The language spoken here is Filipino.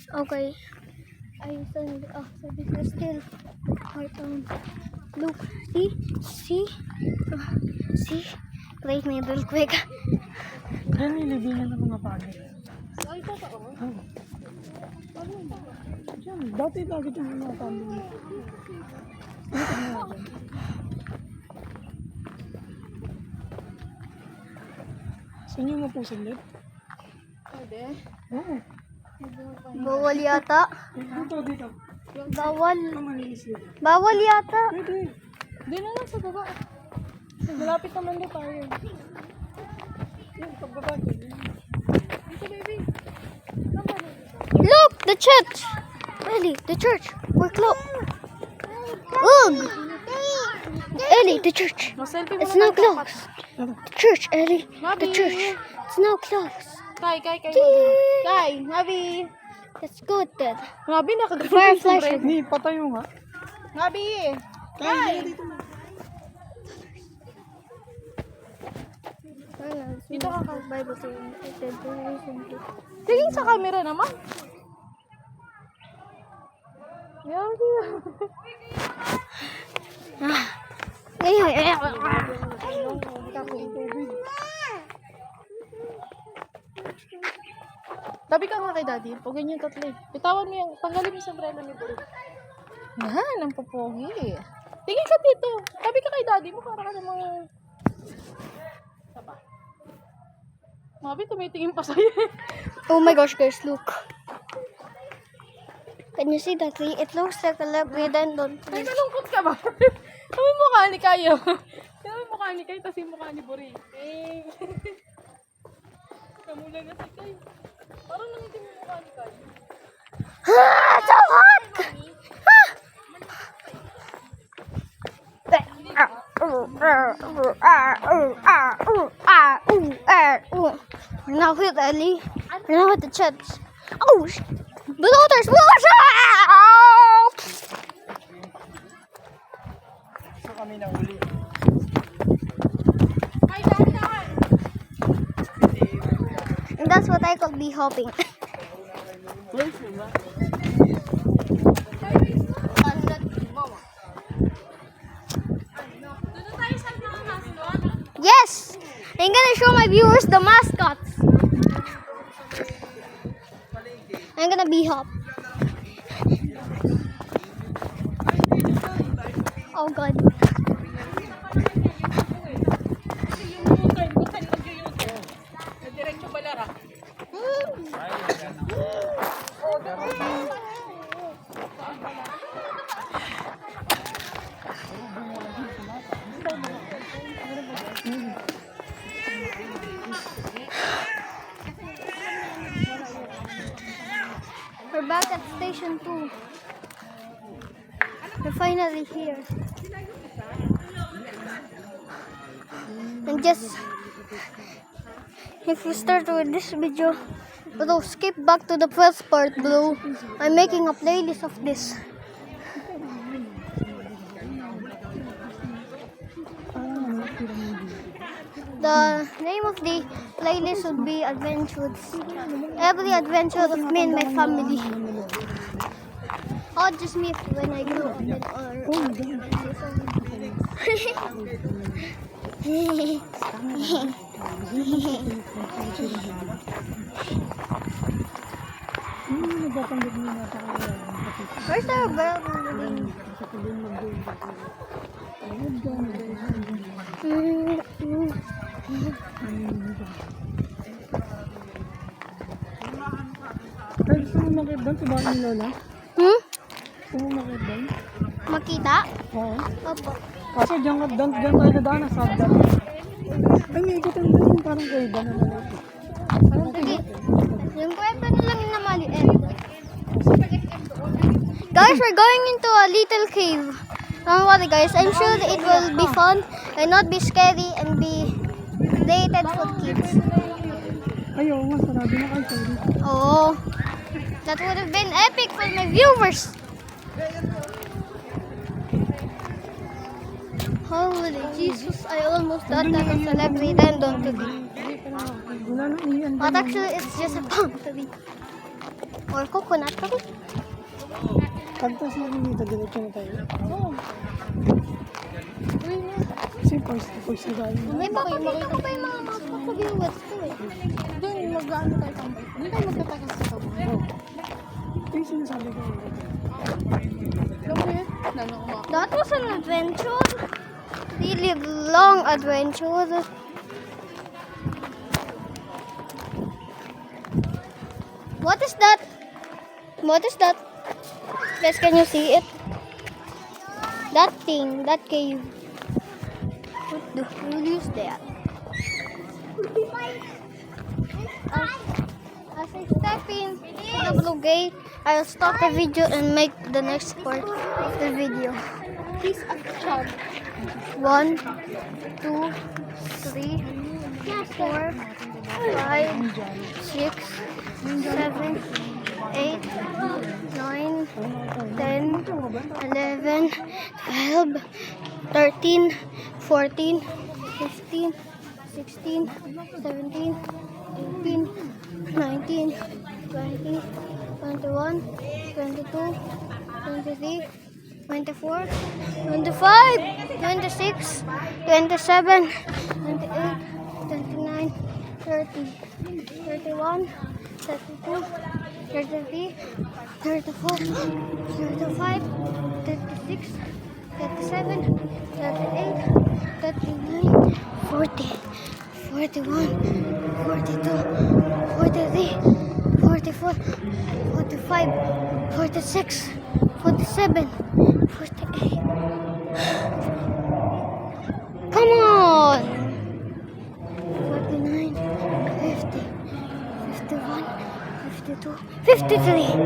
Okay. I send so this is still hard on. Look, see, see, break needle quick. Yan nilibingan ng mga pagod. Ay, totoo? Oh. Diyan, dati lagi itong mga pagod. Dito na natin. Sa inyo mo po saglit? Pwede. Oo. Bawal yata. Dito. Bawal. Ito malinis dito. Bawal yata. Pwede. Doon na lang sa baba. Malapit naman na tayo. Yung pagbaba dito. Dito, baby. Look, the church. Ellie, the church. We're close. Ugh. Ellie, the church. It's now closed. The church, Ellie. The church. It's now closed. Kay. Yay! Kay, Nabi. That's good then. Nabi, nakagano Fire yung sombrero. flash. Ni, patayo nga. Nabi. Kaya dito na. Dito ka Bible saying I said very recently. Tingin sa camera naman. Yabi. Tabi ka nga kay daddy. Pag ganyan tatlo. Bitawan mo yung, tanggalin mo yung sombrero ni Bro. Yan, ang popogi. Tingin ka dito. Tabi ka kay daddy mo para ka sa mga... Saba. Mabi, tumitingin pa sa'yo. Oh my gosh, guys, look. Can you see that tree? It looks like a leprechaun. Ay, malungkot ka ba? Ano yung mukha ni Kayo? Ano yung mukha ni Kayo, tapos yung mukha ni Buri. Eh. Kamula na si Kayo. Parang nangitim yung mukha ni Kayo. So hot! Now hit Ellie. Now hit the church. Oh, bloaters! So kami na uli. And that's what I call bee hopping. Yes! I'm gonna show my viewers the mascots. I'm gonna bee hop. Oh god. We're back at station 2. We're finally here. And just, if we start with this video, bro, skip back to the first part, bro. I'm making a playlist of this. The name of the playlist would be Adventures. Every adventure of me and my family. Or just me when I grow up. Where's the bell? Ay, gusto mo makibang sa bahay ni Lola? Gusto mo makibang? Makita? Oo. Opo. Kaso dyan tayo nadaan sa hagdan. Ay, may ikot ang dyan. Parang kayo ba na lalaki? Sige. Yung kwento nilang yung namaliit. Guys, we're going into a little cave. Don't worry guys, I'm sure that it will be fun and not be scary and be rated for kids. Ay, oo nga, sarado na kayo. Sorry. Oh, that would have been epic for my viewers. Holy Jesus, I almost thought that was a leprechaun to be. Wala na iyan. But actually, it's just a palm tree. Or coconut. Pagtas na rin dito, diretso na tayo. Oo. Uy na. Kasi post na tayo. May papakita ko pa yung mga viewers ko eh. Doon, mag-ano tayo tambay. Hindi tayo magtatagas sa tabo. Ito yung sinasabi ko. Alam mo yun? Nanong umak. That was an adventure. Really long adventure. What is that? What is that? Guys, can you see it? That thing, that cave. What do we use that? As I step in the blue gate, I'll stop the video and make the next part of the video. Piece of chub. 1, 2, 3, 4, 5, 6, 7, 8, 9, 10, 11, 12, 13, 14, 15, 16, 17, 18, 19, 20, 21, 22, 23, 24, 25, 26, 27, 28, 29, 30, 31, 32, 33, 34, 35, 36, 37, 38, 39, 40, 41, 42, 43, 44, 45, 46, 47, 48. Come on! 49, 50, 51, 52, 53.